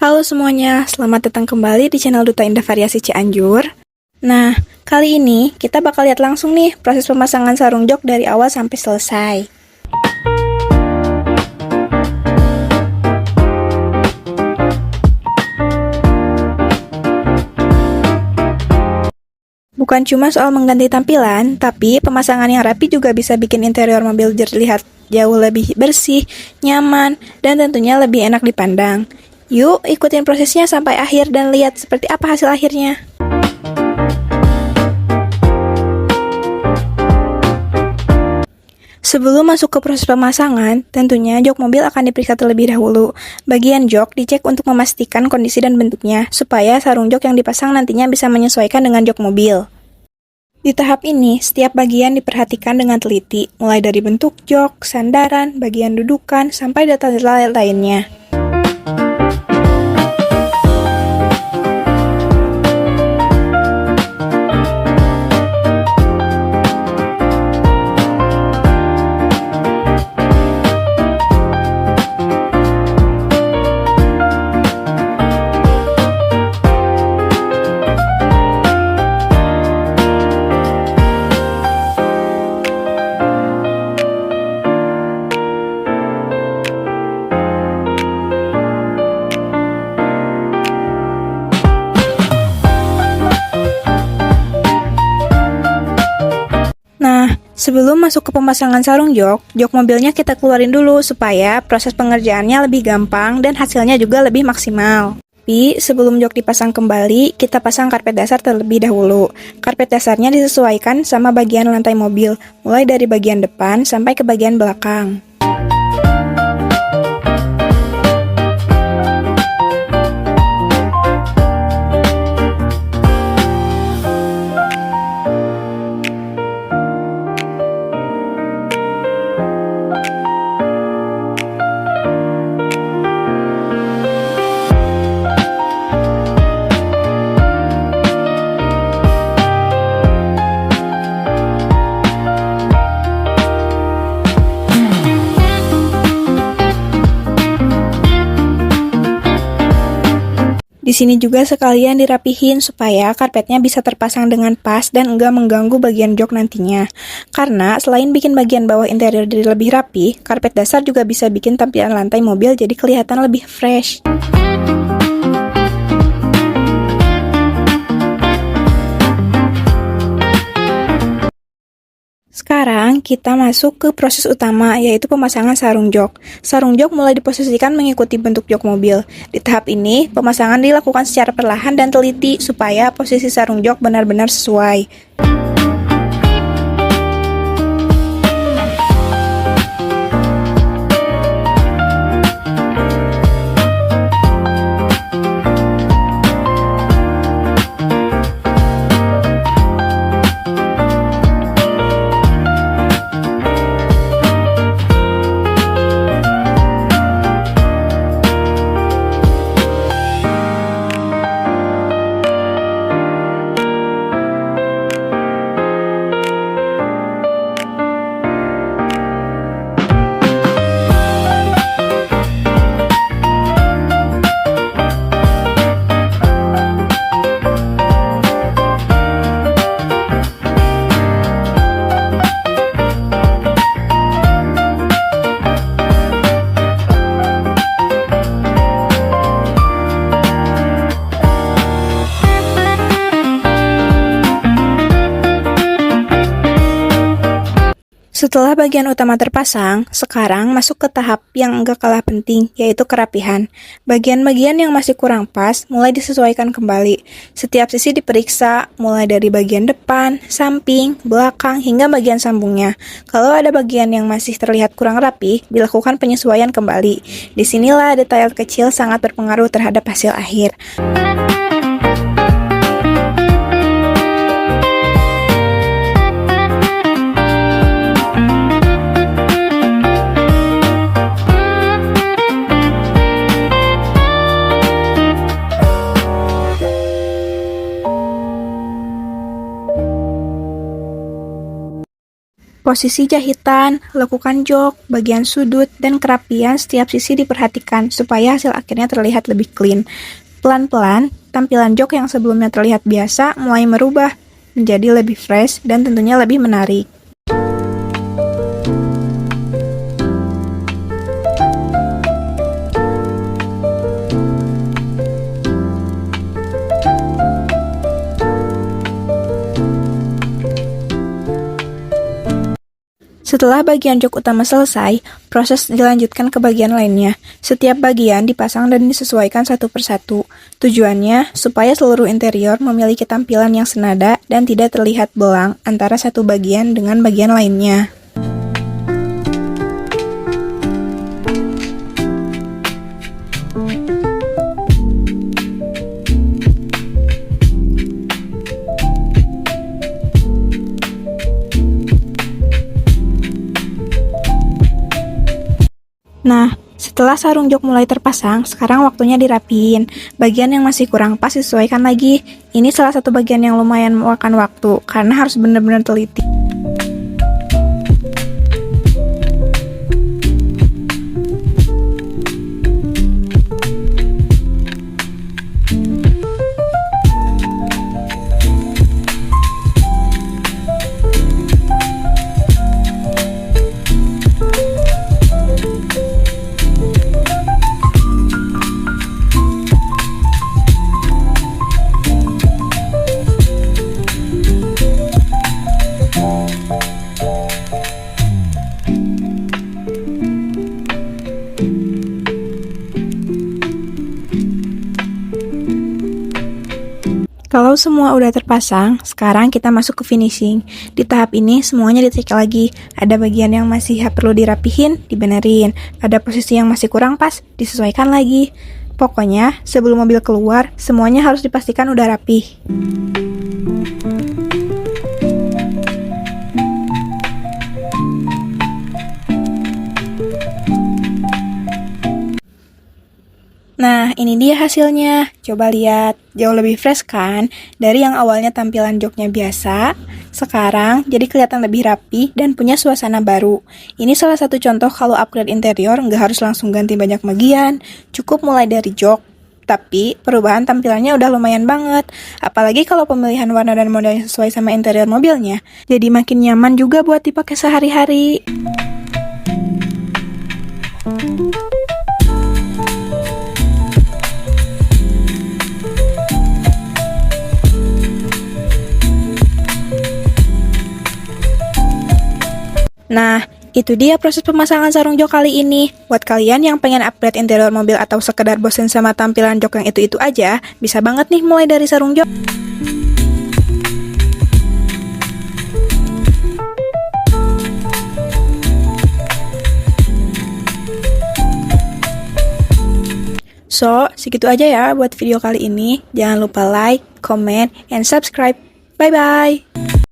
Halo semuanya, selamat datang kembali di channel Duta Indah Variasi Cianjur. Nah, kali ini kita bakal lihat langsung nih proses pemasangan sarung jok dari awal sampai selesai. Bukan cuma soal mengganti tampilan, tapi pemasangan yang rapi juga bisa bikin interior mobil terlihat jauh lebih bersih, nyaman, dan tentunya lebih enak dipandang. Yuk, ikutin prosesnya sampai akhir dan lihat seperti apa hasil akhirnya. Sebelum masuk ke proses pemasangan, tentunya jok mobil akan diperiksa terlebih dahulu. Bagian jok dicek untuk memastikan kondisi dan bentuknya, supaya sarung jok yang dipasang nantinya bisa menyesuaikan dengan jok mobil. Di tahap ini, setiap bagian diperhatikan dengan teliti, mulai dari bentuk jok, sandaran, bagian dudukan, sampai detail lainnya. Nah, sebelum masuk ke pemasangan sarung jok mobilnya kita keluarin dulu supaya proses pengerjaannya lebih gampang dan hasilnya juga lebih maksimal. Tapi sebelum jok dipasang kembali, kita pasang karpet dasar terlebih dahulu. Karpet dasarnya disesuaikan sama bagian lantai mobil, mulai dari bagian depan sampai ke bagian belakang. Di sini juga sekalian dirapihin supaya karpetnya bisa terpasang dengan pas dan enggak mengganggu bagian jok nantinya. Karena selain bikin bagian bawah interior jadi lebih rapi, karpet dasar juga bisa bikin tampilan lantai mobil jadi kelihatan lebih fresh. Sekarang kita masuk ke proses utama, yaitu pemasangan sarung jok. Sarung jok mulai diposisikan mengikuti bentuk jok mobil. Di tahap ini, pemasangan dilakukan secara perlahan dan teliti supaya posisi sarung jok benar-benar sesuai. Setelah bagian utama terpasang, sekarang masuk ke tahap yang enggak kalah penting, yaitu kerapihan. Bagian-bagian yang masih kurang pas mulai disesuaikan kembali. Setiap sisi diperiksa, mulai dari bagian depan, samping, belakang, hingga bagian sambungnya. Kalau ada bagian yang masih terlihat kurang rapi, dilakukan penyesuaian kembali. Disinilah detail kecil sangat berpengaruh terhadap hasil akhir. Posisi jahitan, lekukan jok, bagian sudut, dan kerapian setiap sisi diperhatikan supaya hasil akhirnya terlihat lebih clean. Pelan-pelan, tampilan jok yang sebelumnya terlihat biasa mulai merubah menjadi lebih fresh dan tentunya lebih menarik. Setelah bagian jok utama selesai, proses dilanjutkan ke bagian lainnya. Setiap bagian dipasang dan disesuaikan satu persatu. Tujuannya supaya seluruh interior memiliki tampilan yang senada dan tidak terlihat belang antara satu bagian dengan bagian lainnya. Nah, setelah sarung jok mulai terpasang, sekarang waktunya dirapiin. Bagian yang masih kurang pas disesuaikan lagi. Ini salah satu bagian yang lumayan memakan waktu, karena harus benar-benar teliti. Kalau semua udah terpasang, sekarang kita masuk ke finishing. Di tahap ini semuanya dicek lagi. Ada bagian yang masih perlu dirapihin, dibenerin. Ada posisi yang masih kurang pas, disesuaikan lagi. Pokoknya, sebelum mobil keluar, semuanya harus dipastikan udah rapih. Nah, ini dia hasilnya. Coba lihat, jauh lebih fresh kan? Dari yang awalnya tampilan joknya biasa, sekarang jadi kelihatan lebih rapi dan punya suasana baru. Ini salah satu contoh kalau upgrade interior nggak harus langsung ganti banyak bagian, cukup mulai dari jok. Tapi perubahan tampilannya udah lumayan banget. Apalagi kalau pemilihan warna dan modelnya sesuai sama interior mobilnya. Jadi makin nyaman juga buat dipakai sehari-hari. Nah, itu dia proses pemasangan sarung jok kali ini. Buat kalian yang pengen upgrade interior mobil atau sekedar bosen sama tampilan jok yang itu-itu aja, bisa banget nih mulai dari sarung jok. So, segitu aja ya buat video kali ini. Jangan lupa like, comment, and subscribe. Bye-bye!